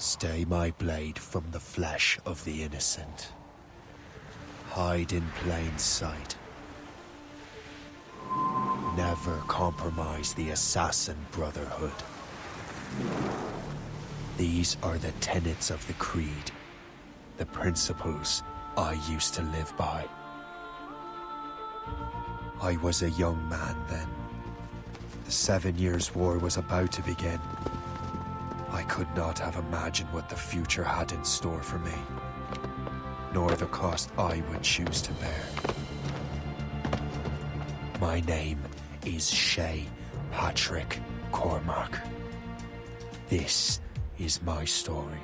Stay my blade from the flesh of the innocent. Hide in plain sight. Never compromise the Assassin Brotherhood. These are the tenets of the Creed, the principles I used to live by. I was a young man then. The 7 Years' War was about to begin. I could not have imagined what the future had in store for me, nor the cost I would choose to bear. My name is Shay Patrick Cormac. This is my story.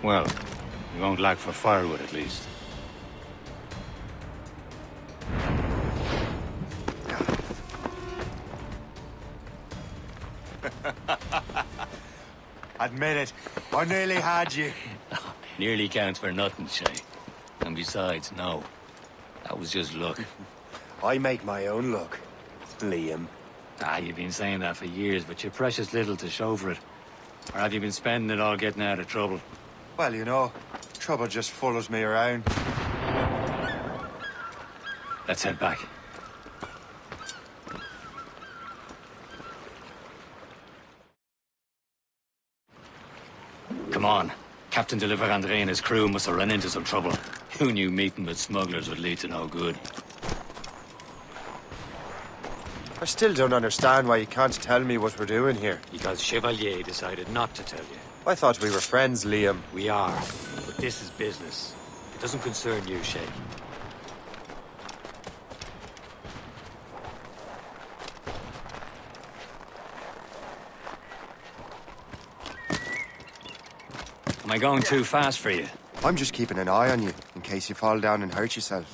Well, you won't lack for firewood at least. Admit it, I nearly had you. Nearly counts for nothing, Shay. And besides, no. That was just luck. I make my own luck, Liam. You've been saying that for years, but you're precious little to show for it. Or have you been spending it all getting out of trouble? Well, you know, trouble just follows me around. Let's head back. Come on. Captain de Andre and his crew must have run into some trouble. Who knew meeting with smugglers would lead to no good? I still don't understand why you can't tell me what we're doing here. Because Chevalier decided not to tell you. I thought we were friends, Liam. We are, but this is business. It doesn't concern you, Shay. Am I going too fast for you? I'm just keeping an eye on you, in case you fall down and hurt yourself.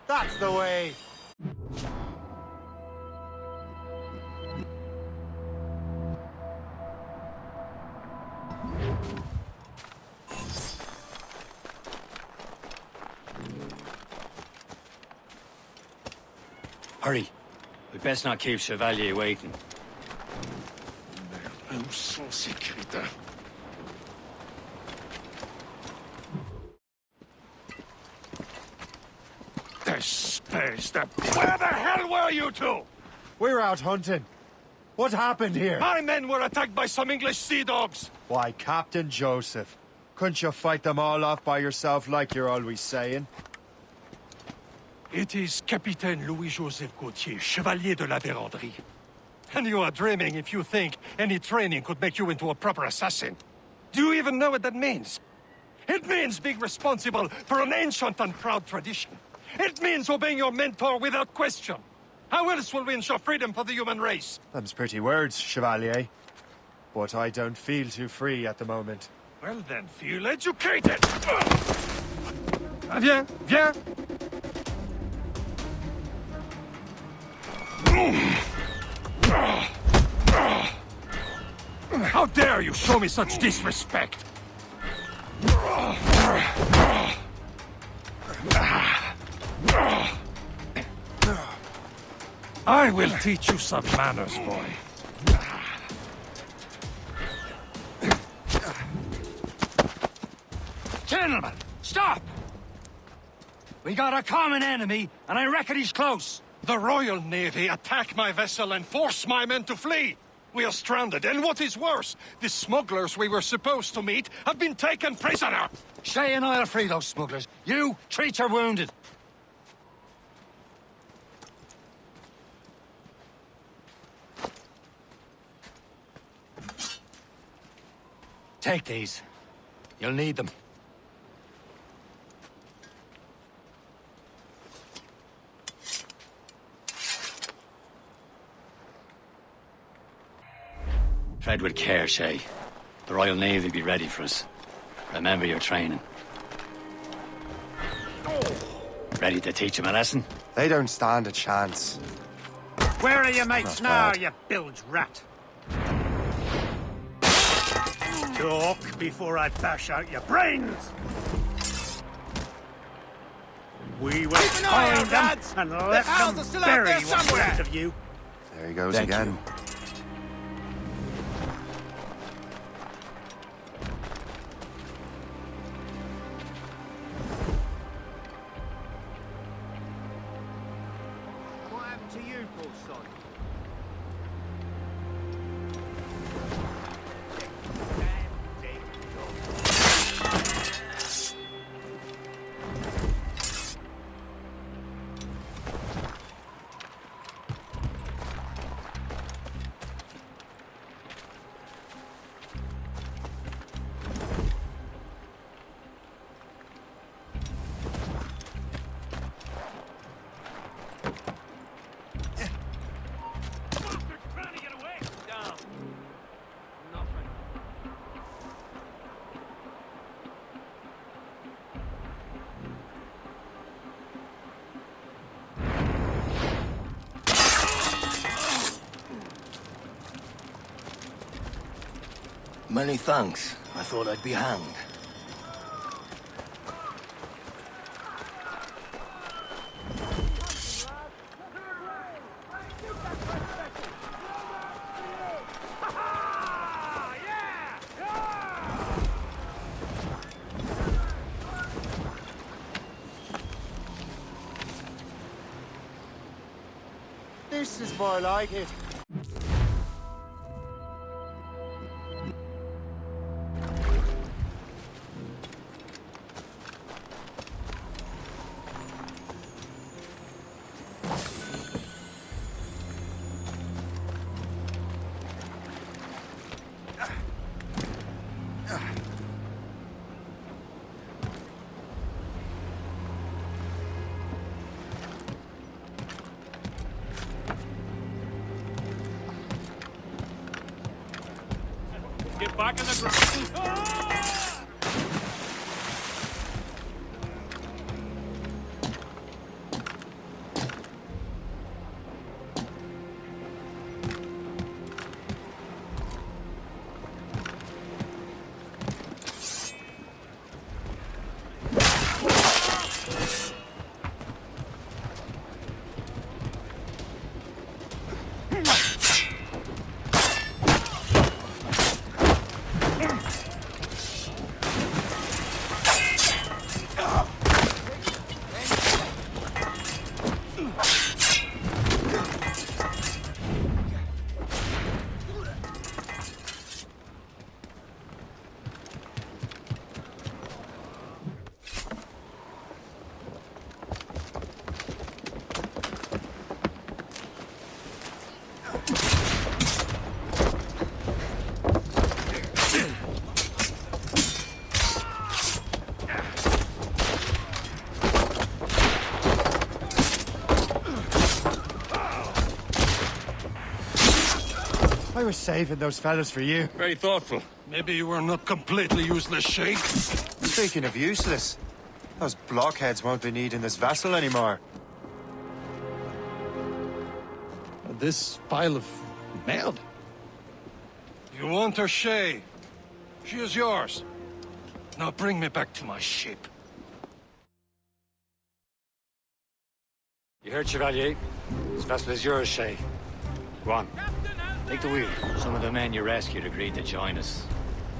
That's the way! Hurry. We best not keep Chevalier waiting. Où sont ces crétins? Where the hell were you two? We were out hunting. What happened here? My men were attacked by some English sea dogs. Why, Captain Joseph. Couldn't you fight them all off by yourself like you're always saying? It is Capitaine Louis-Joseph Gauthier, Chevalier de la Vérendrye. And you are dreaming if you think any training could make you into a proper assassin. Do you even know what that means? It means being responsible for an ancient and proud tradition. It means obeying your mentor without question. How else will we ensure freedom for the human race? Them's pretty words, Chevalier. But I don't feel too free at the moment. Well then, feel educated! Viens, viens! How dare you show me such disrespect? I will teach you some manners, boy. Gentlemen, stop! We got a common enemy, and I reckon he's close. The Royal Navy attack my vessel and force my men to flee. We are stranded, and what is worse, the smugglers we were supposed to meet have been taken prisoner. Shay and I'll free those smugglers. You, treat your wounded. Take these. You'll need them. Tread with care, Shay. The Royal Navy will be ready for us. Remember your training. Ready to teach them a lesson? They don't stand a chance. Where are your mates Not now, bad. you bilge rat? Talk before I bash out your brains! We will Keep an eye out, find them lads! and The let owls them are still out bury there what's somewhere! left of you. There he goes Thank again. you. What happened to you, poor sod? Many thanks. I thought I'd be hanged. This is more like it. Get back in the ground. I was saving those fellas for you. Very thoughtful. Maybe you were not completely useless, Shay. Speaking of useless, those blockheads won't be needing this vessel anymore. This pile of mail? You want her, Shay? She is yours. Now bring me back to my ship. You heard, Chevalier? This vessel is yours, Shay. Go on. Take the wheel. Some of the men you rescued agreed to join us.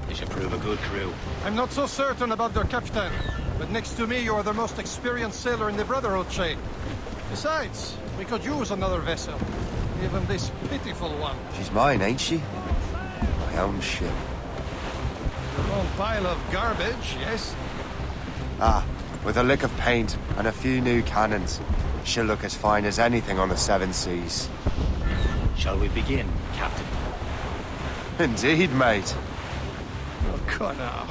They should prove a good crew. I'm not so certain about their captain, but next to me you are the most experienced sailor in the Brotherhood, Shay. Besides, we could use another vessel. Even this pitiful one. She's mine, ain't she? My own ship. Your own pile of garbage, yes? Ah, with a lick of paint and a few new cannons. She'll look as fine as anything on the Seven Seas. Shall we begin, Captain? Indeed, mate. Connor.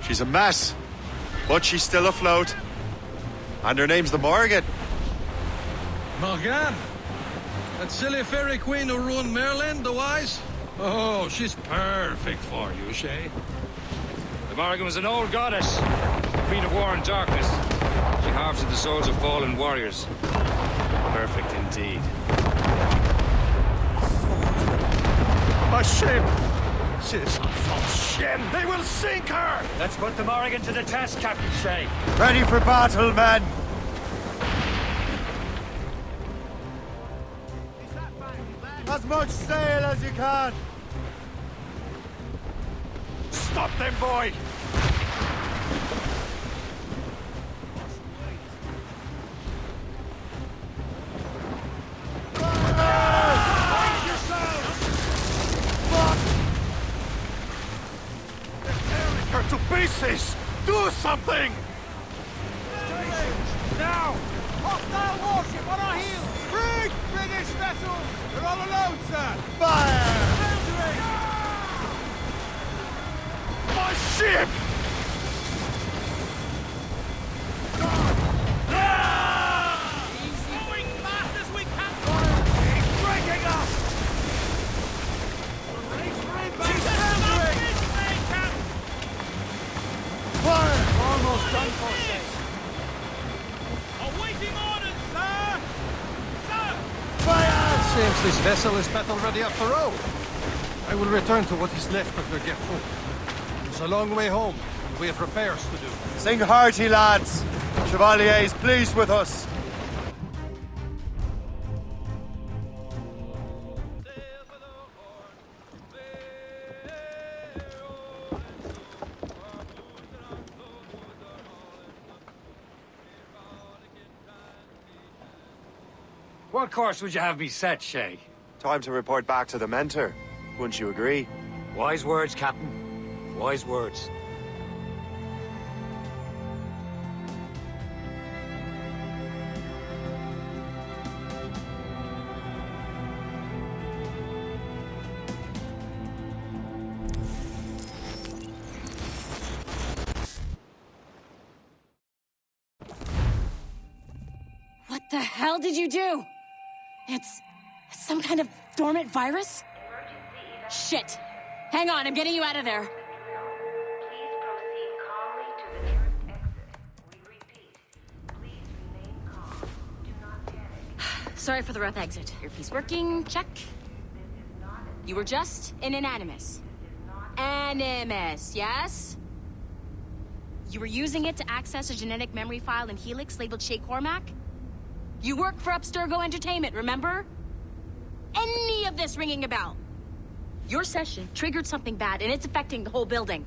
She's a mess, but she's still afloat. And her name's the Morrigan. Morrigan? That silly fairy queen who ruined Merlin, the wise? Oh, she's perfect for you, Shay. The Morrigan was an old goddess, the queen of war and darkness. She harvested the souls of fallen warriors. Perfect indeed. My ship! She's a false ship! They will sink her! Let's put the Morrigan to the test, Captain Shay. Ready for battle, men! As much sail as you can! Stop them, boy! Her to pieces! Do something! Now! Hostile warship on our heels! Brig! British vessels! We're all alone, sir! Fire! My ship! Easy. Going fast as we can! He's breaking us! Fire! Almost done for, sir. Awaiting orders, sir! Sir! Fire! Seems this vessel is battle ready after all. I will return to what is left of the Gerfaut. It's a long way home, and we have repairs to do. Sing hearty, lads! Chevalier is pleased with us. What course would you have me set, Shay? Time to report back to the mentor. Wouldn't you agree? Wise words, Captain. Wise words. What the hell did you do? It's some kind of dormant virus? Shit! Hang on, I'm getting you out of there. Please proceed calmly to the nearest exit. We repeat, please remain calm. Do not panic. Sorry for the rough exit. Earpiece working, check. This is not a You were just in an animus. Animus, yes? You were using it to access a genetic memory file in Helix labeled Shay Cormac? You work for Abstergo Entertainment, remember? Any of this ringing a bell? Your session triggered something bad, and it's affecting the whole building.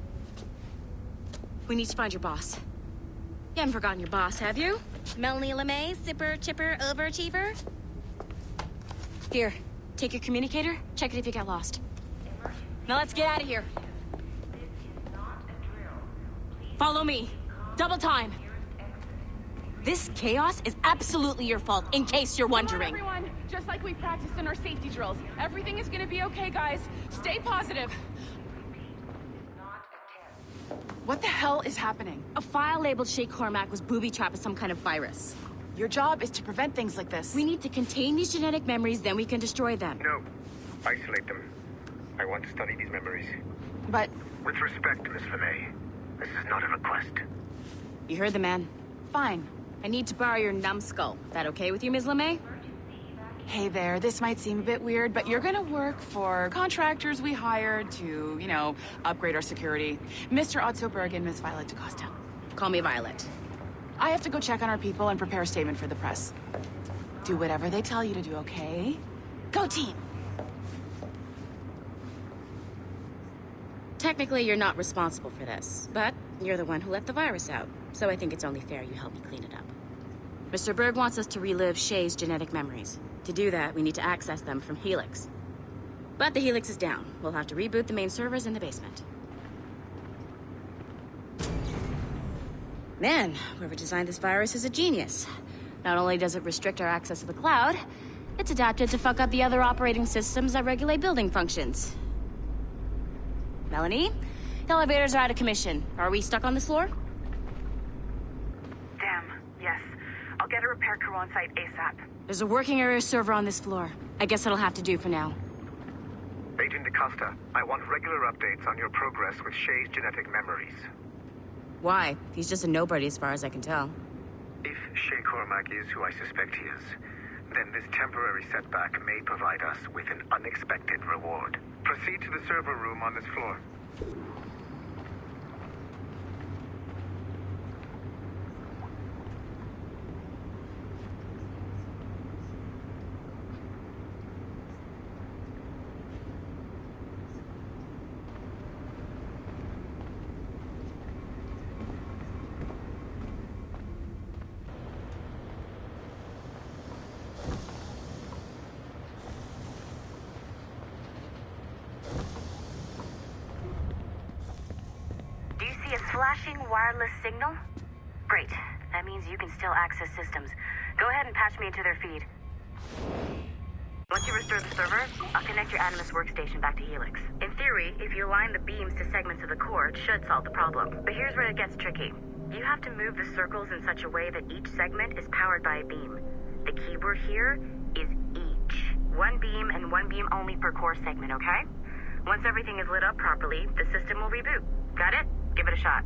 We need to find your boss. You haven't forgotten your boss, have you? Melanie LeMay, zipper, chipper, overachiever? Here, take your communicator, check it if you got lost. Now let's get out of here. This is not a drill. Please Follow me. Double time. This chaos is absolutely your fault, in case you're wondering. Come on, everyone. Just like we practiced in our safety drills. Everything is gonna be okay, guys. Stay positive. not attempt. What the hell is happening? A file labeled Shay Cormac was booby-trapped with some kind of virus. Your job is to prevent things like this. We need to contain these genetic memories, then we can destroy them. No. Isolate them. I want to study these memories. But With respect, Miss LeMay, this is not a request. You heard the man. fine. I need to borrow your numbskull. That okay with you, Ms. LeMay? Hey there, this might seem a bit weird, but you're gonna work for contractors we hired to, you know, upgrade our security. Mr. Ottoberg and Miss Violet DaCosta. Call me Violet. I have to go check on our people and prepare a statement for the press. Do whatever they tell you to do, okay? Go team! Technically, you're not responsible for this, but you're the one who let the virus out, so I think it's only fair you help me clean it up. Mr. Berg wants us to relive Shay's genetic memories. To do that, we need to access them from Helix. But the Helix is down. We'll have to reboot the main servers in the basement. Man, whoever designed this virus is a genius. Not only does it restrict our access to the cloud, it's adapted to fuck up the other operating systems that regulate building functions. Melanie? The elevators are out of commission. Are we stuck on this floor? Damn, yes. I'll get a repair crew on site ASAP. There's a working area server on this floor. I guess that'll have to do for now. Agent DaCosta, I want regular updates on your progress with Shay's genetic memories. Why? He's just a nobody as far as I can tell. If Shay Cormac is who I suspect he is, then this temporary setback may provide us with an unexpected reward. Proceed to the server room on this floor. Flashing wireless signal? Great. That means you can still access systems. Go ahead and patch me into their feed. Once you restore the server, I'll connect your Animus workstation back to Helix. In theory, if you align the beams to segments of the core, it should solve the problem. But here's where it gets tricky. You have to move the circles in such a way that each segment is powered by a beam. The keyword here is each. One beam and one beam only per core segment, okay? Once everything is lit up properly, the system will reboot. Got it? Give it a shot.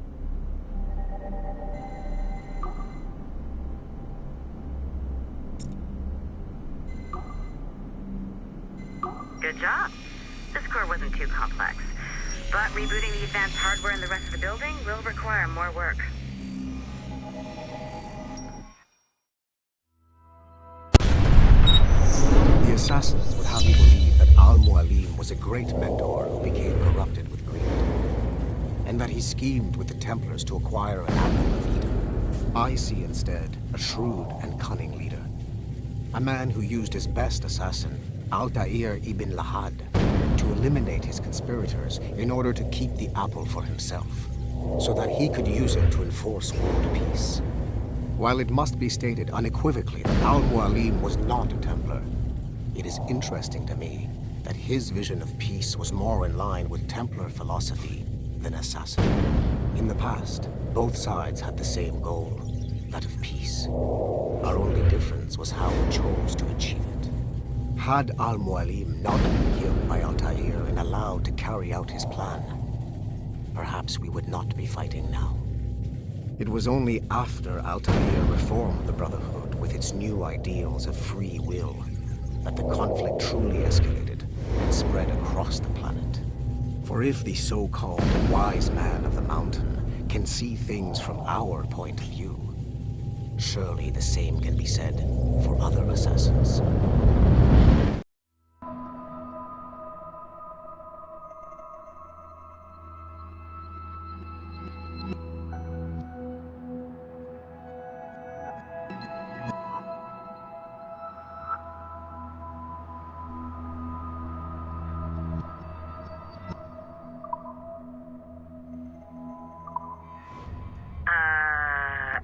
Good job. This core wasn't too complex. But rebooting the advanced hardware in the rest of the building will require more work. The assassins would have you believe that Al-Mualim was a great mentor who became corrupted with greed, and that he schemed with the Templars to acquire an apple of Eden. I see instead a shrewd and cunning leader, a man who used his best assassin, Altair ibn Lahad, to eliminate his conspirators in order to keep the apple for himself, so that he could use it to enforce world peace. While it must be stated unequivocally that Al-Mualim was not a Templar, it is interesting to me that his vision of peace was more in line with Templar philosophy than assassin. In the past, both sides had the same goal, that of peace. Our only difference was how we chose to achieve it. Had Al-Mualim not been killed by Altair and allowed to carry out his plan, perhaps we would not be fighting now. It was only after Altair reformed the Brotherhood with its new ideals of free will that the conflict truly escalated and spread across the planet. For if the so-called wise man of the mountain can see things from our point of view, surely the same can be said for other assassins.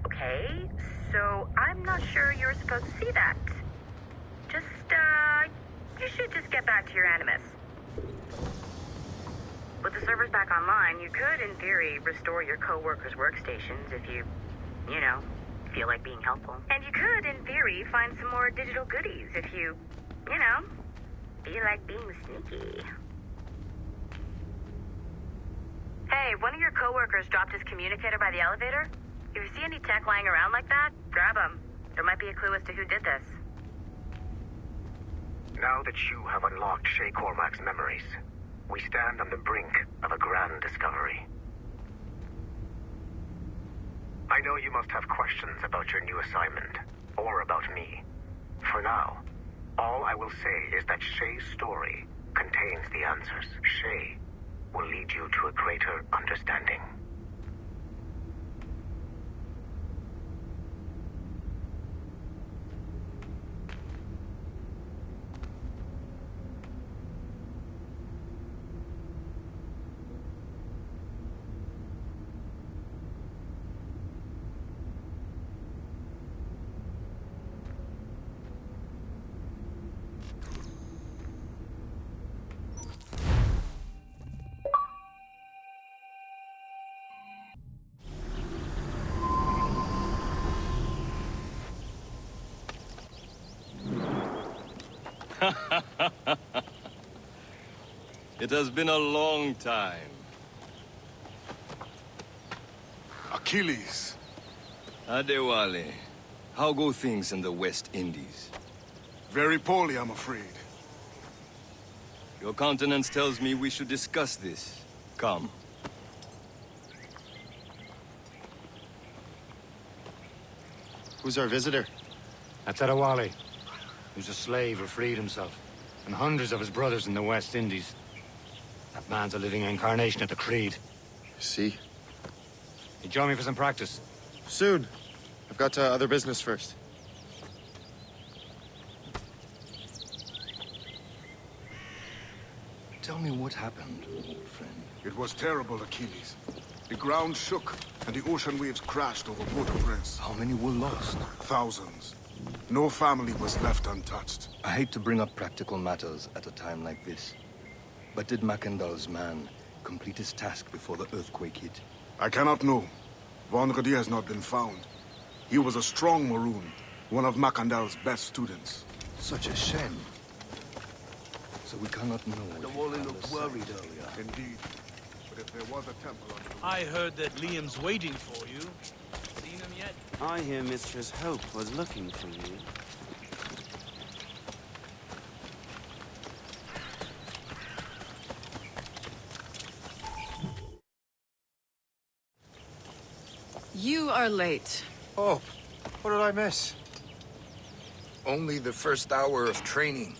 Okay, so I'm not sure you're supposed to see that. You should just get back to your Animus. With the servers back online, you could, in theory, restore your co-workers' workstations if you feel like being helpful. And you could, in theory, find some more digital goodies if you feel like being sneaky. Hey, one of your co-workers dropped his communicator by the elevator. If you see any tech lying around like that, grab them. There might be a clue as to who did this. Now that you have unlocked Shay Cormac's memories, we stand on the brink of a grand discovery. I know you must have questions about your new assignment, or about me. For now, all I will say is that Shay's story contains the answers. Shay will lead you to a greater understanding. It has been a long time. Achilles. Adewale, how go things in the West Indies? Very poorly, I'm afraid. Your countenance tells me we should discuss this. Come. Who's our visitor? That's Adewale. Who's a slave who freed himself. And hundreds of his brothers in the West Indies. That man's a living incarnation of the Creed. See? You join me for some practice? Soon. I've got other business first. Tell me what happened, old friend. It was terrible, Achilles. The ground shook, and the ocean waves crashed over Port-au-Prince. How many were lost? Thousands. No family was left untouched. I hate to bring up practical matters at a time like this. But did Macandal's man complete his task before the earthquake hit? I cannot know. Vendredi has not been found. He was a strong Maroon, one of Macandal's best students. Such a shame. So we cannot know. The Wally looked worried earlier. Indeed. But if there was a temple under the... I heard that Liam's waiting for you. Seen him yet? I hear Mistress Hope was looking for you. You are late. Oh, what did I miss? Only the first hour of training,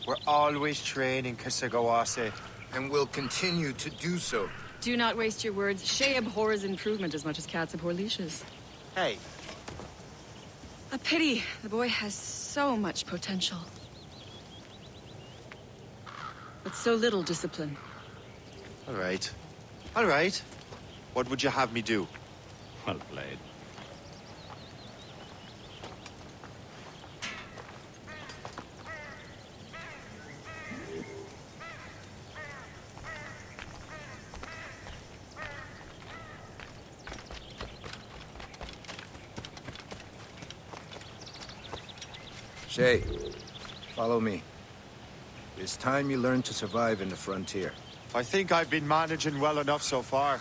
We're always training, Kasagawase. and will continue to do so. Do not waste your words. Shay abhors improvement as much as cats abhor leashes. Hey, A pity. The boy has so much potential. But so little discipline. All right. All right. What would you have me do? Well played. Shay, follow me. It's time you learn to survive in the frontier. I think I've been managing well enough so far.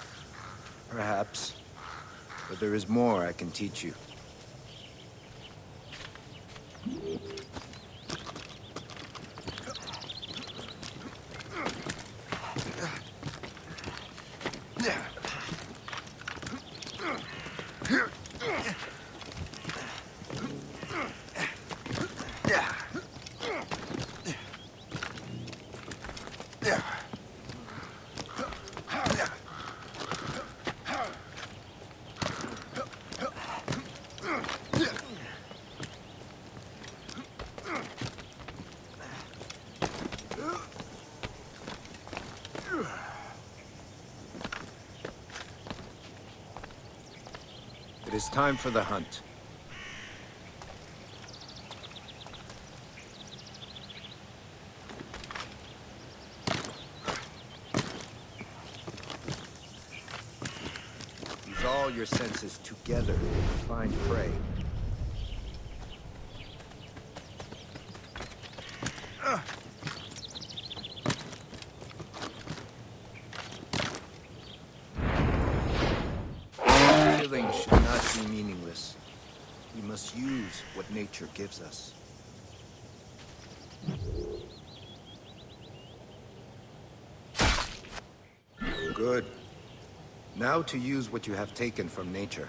Perhaps. But there is more I can teach you. It is time for the hunt. Use all your senses together to find prey. Killing should not be meaningless. We must use what nature gives us. Good. Now to use what you have taken from nature.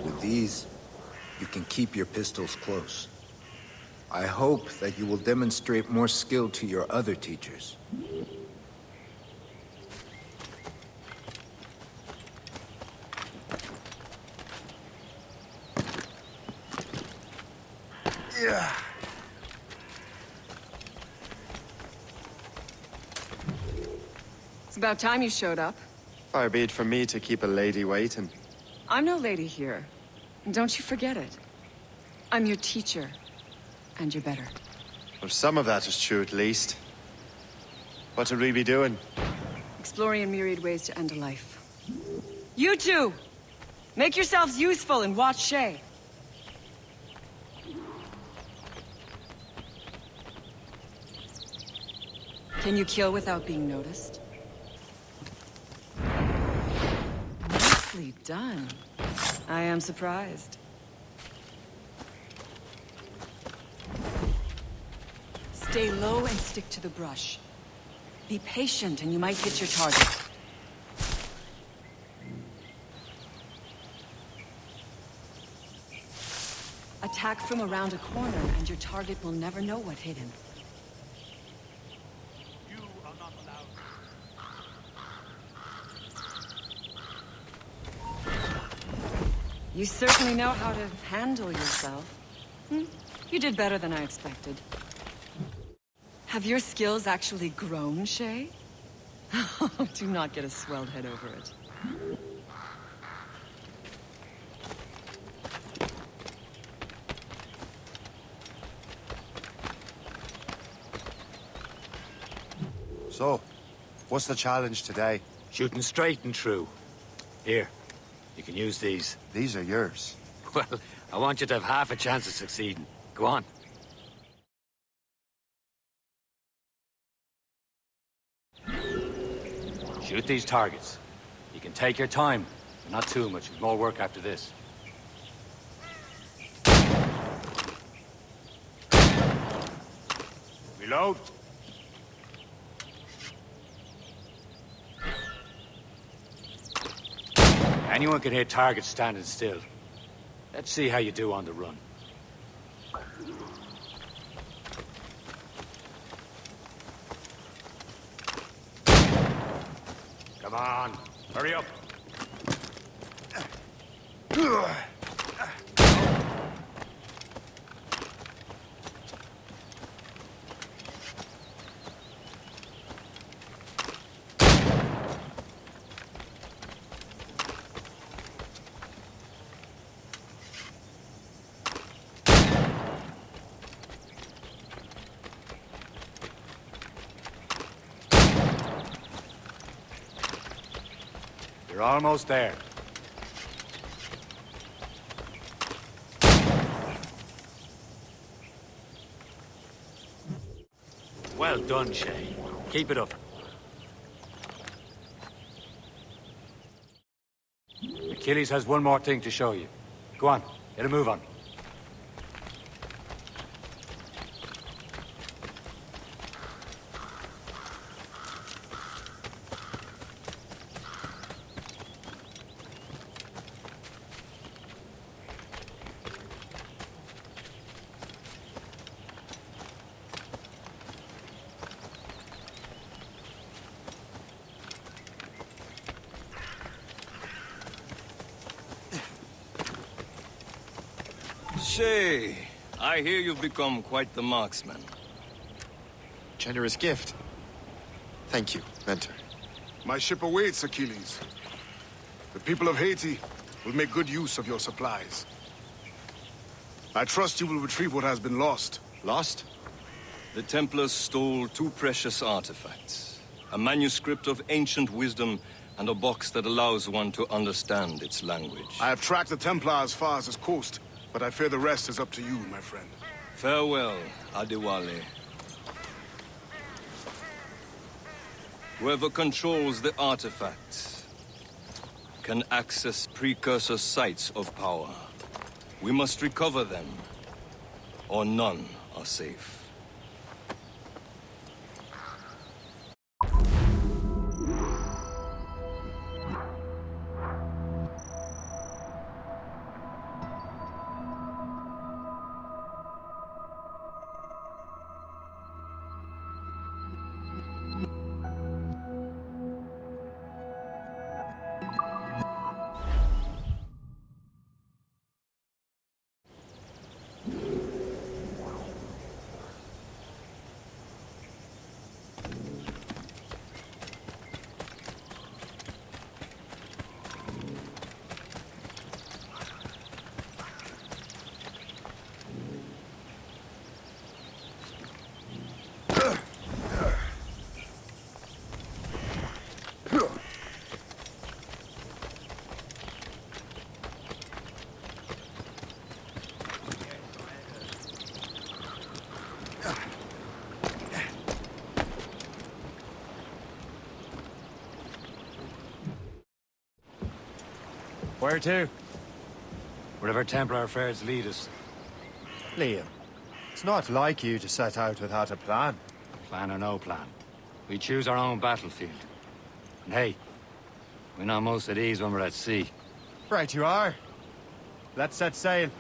With these, you can keep your pistols close. I hope that you will demonstrate more skill to your other teachers. Yeah. It's about time you showed up. Far be it from me to keep a lady waiting. I'm no lady here. Don't you forget it. I'm your teacher. And you're better. Well, some of that is true, at least. What would we be doing? Exploring a myriad ways to end a life. You two! Make yourselves useful and watch Shay. Can you kill without being noticed? Nicely done. I am surprised. Stay low and stick to the brush. Be patient and you might hit your target. Attack from around a corner and your target will never know what hit him. You certainly know how to handle yourself. You did better than I expected. Have your skills actually grown, Shay? Do not get a swelled head over it. So, what's the challenge today? Shooting straight and true. Here, you can use these. These are yours. Well, I want you to have half a chance of succeeding. Go on. Shoot these targets. You can take your time, but not too much. There's more work after this. Reload. Anyone can hit targets standing still. Let's see how you do on the run. Come on, hurry up. You're almost there. Well done, Shay. Keep it up. Achilles has one more thing to show you. Go on, get a move on. Shay, I hear you've become quite the marksman. Generous gift. Thank you, Mentor. My ship awaits, Achilles. The people of Haiti will make good use of your supplies. I trust you will retrieve what has been lost. Lost? The Templars stole 2 precious artifacts. A manuscript of ancient wisdom and a box that allows one to understand its language. I have tracked the Templar as far as this coast, but I fear the rest is up to you, my friend. Farewell, Adewale. Whoever controls the artifacts can access precursor sites of power. We must recover them, or none are safe. Where to? Wherever Templar affairs lead us. Liam, it's not like you to set out without a plan. Plan or no plan. We choose our own battlefield. And hey, we know most of these when we're at sea. Right you are. Let's set sail.